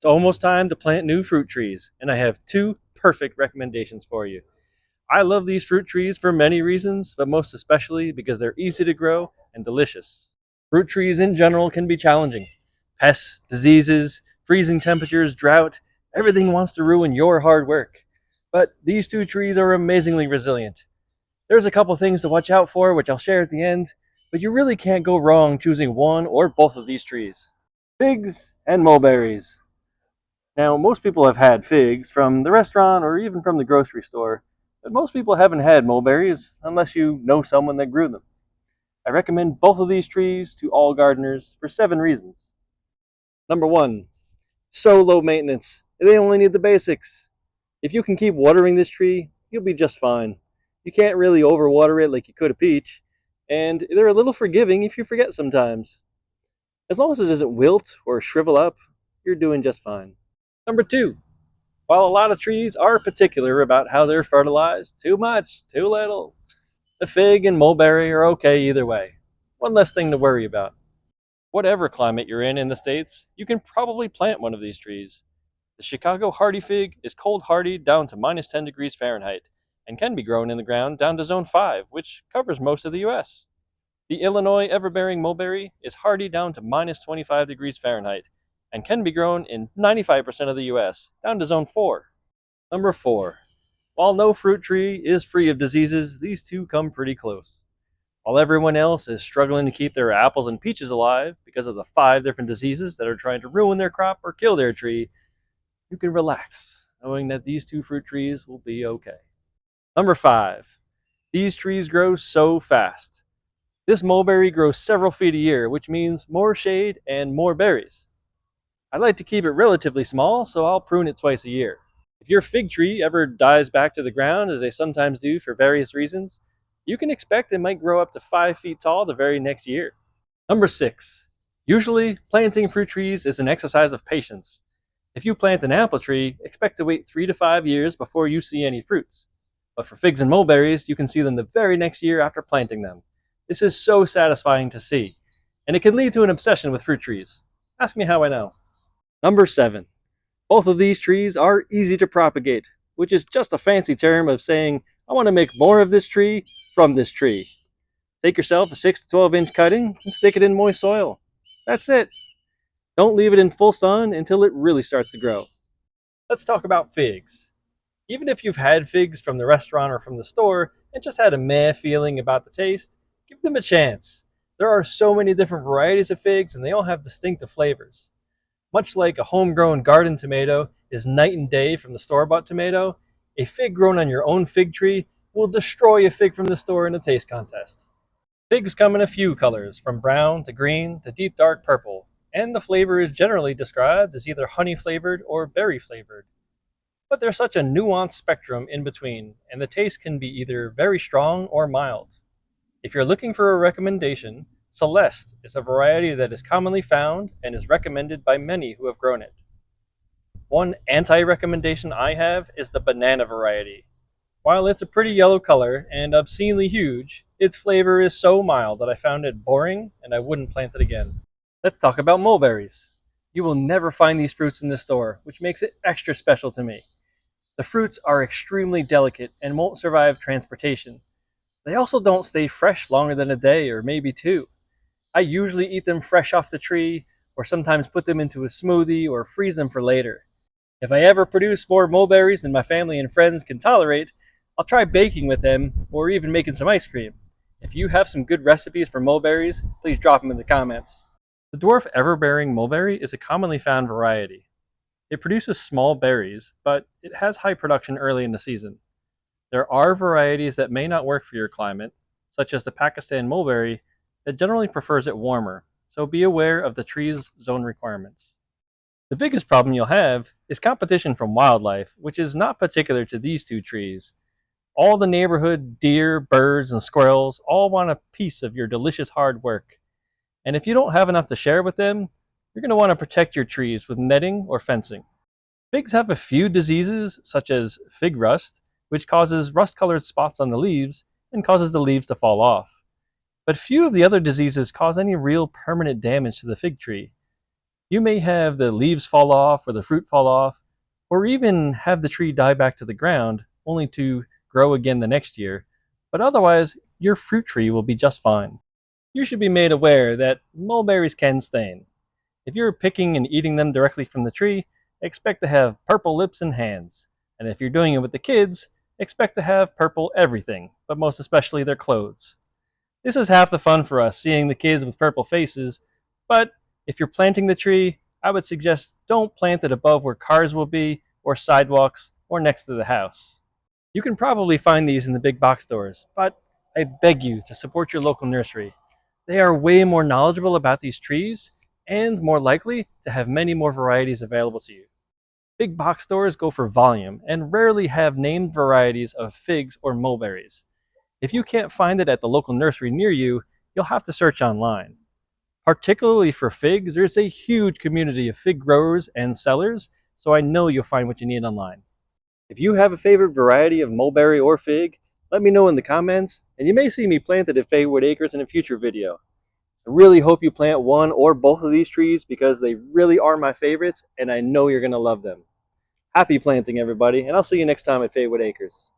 It's almost time to plant new fruit trees, and I have two perfect recommendations for you. I love these fruit trees for many reasons, but most especially because they're easy to grow and delicious. Fruit trees in general can be challenging. Pests, diseases, freezing temperatures, drought, everything wants to ruin your hard work. But these two trees are amazingly resilient. There's a couple things to watch out for, which I'll share at the end, but you really can't go wrong choosing one or both of these trees. Figs and mulberries. Now, most people have had figs from the restaurant or even from the grocery store, but most people haven't had mulberries unless you know someone that grew them. I recommend both of these trees to all gardeners for 7 reasons. Number one, so low maintenance. They only need the basics. If you can keep watering this tree, you'll be just fine. You can't really overwater it like you could a peach, and they're a little forgiving if you forget sometimes. As long as it doesn't wilt or shrivel up, you're doing just fine. Number two, while a lot of trees are particular about how they're fertilized, too much, too little, the fig and mulberry are okay either way. One less thing to worry about. Whatever climate you're in the States, you can probably plant one of these trees. The Chicago hardy fig is cold hardy down to minus 10 degrees Fahrenheit and can be grown in the ground down to zone 5, which covers most of the US. The Illinois everbearing mulberry is hardy down to minus 25 degrees Fahrenheit and can be grown in 95% of the US, down to zone 4. Number 4. While no fruit tree is free of diseases, these two come pretty close. While everyone else is struggling to keep their apples and peaches alive because of the 5 different diseases that are trying to ruin their crop or kill their tree, you can relax knowing that these two fruit trees will be okay. Number 5. These trees grow so fast. This mulberry grows several feet a year, which means more shade and more berries. I like to keep it relatively small, so I'll prune it twice a year. If your fig tree ever dies back to the ground, as they sometimes do for various reasons, you can expect it might grow up to 5 feet tall the very next year. Number 6. Usually, planting fruit trees is an exercise of patience. If you plant an apple tree, expect to wait 3 to 5 years before you see any fruits. But for figs and mulberries, you can see them the very next year after planting them. This is so satisfying to see, and it can lead to an obsession with fruit trees. Ask me how I know. Number 7. Both of these trees are easy to propagate, which is just a fancy term of saying, I want to make more of this tree from this tree. Take yourself a 6 to 12 inch cutting and stick it in moist soil. That's it. Don't leave it in full sun until it really starts to grow. Let's talk about figs. Even if you've had figs from the restaurant or from the store and just had a meh feeling about the taste, give them a chance. There are so many different varieties of figs and they all have distinctive flavors. Much like a homegrown garden tomato is night and day from the store-bought tomato, a fig grown on your own fig tree will destroy a fig from the store in a taste contest. Figs come in a few colors, from brown to green to deep dark purple, and the flavor is generally described as either honey flavored or berry flavored. But there's such a nuanced spectrum in between, and the taste can be either very strong or mild. If you're looking for a recommendation, Celeste is a variety that is commonly found and is recommended by many who have grown it. One anti-recommendation I have is the banana variety. While it's a pretty yellow color and obscenely huge, its flavor is so mild that I found it boring and I wouldn't plant it again. Let's talk about mulberries. You will never find these fruits in the store, which makes it extra special to me. The fruits are extremely delicate and won't survive transportation. They also don't stay fresh longer than a day or maybe 2. I usually eat them fresh off the tree, or sometimes put them into a smoothie or freeze them for later. If I ever produce more mulberries than my family and friends can tolerate, I'll try baking with them or even making some ice cream. If you have some good recipes for mulberries, please drop them in the comments. The dwarf everbearing mulberry is a commonly found variety. It produces small berries, but it has high production early in the season. There are varieties that may not work for your climate, such as the Pakistan mulberry, that generally prefers it warmer, so be aware of the tree's zone requirements. The biggest problem you'll have is competition from wildlife, which is not particular to these two trees. All the neighborhood deer, birds, and squirrels all want a piece of your delicious hard work. And if you don't have enough to share with them, you're going to want to protect your trees with netting or fencing. Figs have a few diseases, such as fig rust, which causes rust-colored spots on the leaves and causes the leaves to fall off. But few of the other diseases cause any real permanent damage to the fig tree. You may have the leaves fall off or the fruit fall off, or even have the tree die back to the ground only to grow again the next year, but otherwise, your fruit tree will be just fine. You should be made aware that mulberries can stain. If you're picking and eating them directly from the tree, expect to have purple lips and hands. And if you're doing it with the kids, expect to have purple everything, but most especially their clothes. This is half the fun for us, seeing the kids with purple faces, but if you're planting the tree, I would suggest don't plant it above where cars will be, or sidewalks, or next to the house. You can probably find these in the big box stores, but I beg you to support your local nursery. They are way more knowledgeable about these trees and more likely to have many more varieties available to you. Big box stores go for volume and rarely have named varieties of figs or mulberries. If you can't find it at the local nursery near you, you'll have to search online. Particularly for figs, there's a huge community of fig growers and sellers, so I know you'll find what you need online. If you have a favorite variety of mulberry or fig, let me know in the comments, and you may see me plant it at Faewood Acres in a future video. I really hope you plant one or both of these trees because they really are my favorites, and I know you're going to love them. Happy planting, everybody, and I'll see you next time at Faewood Acres.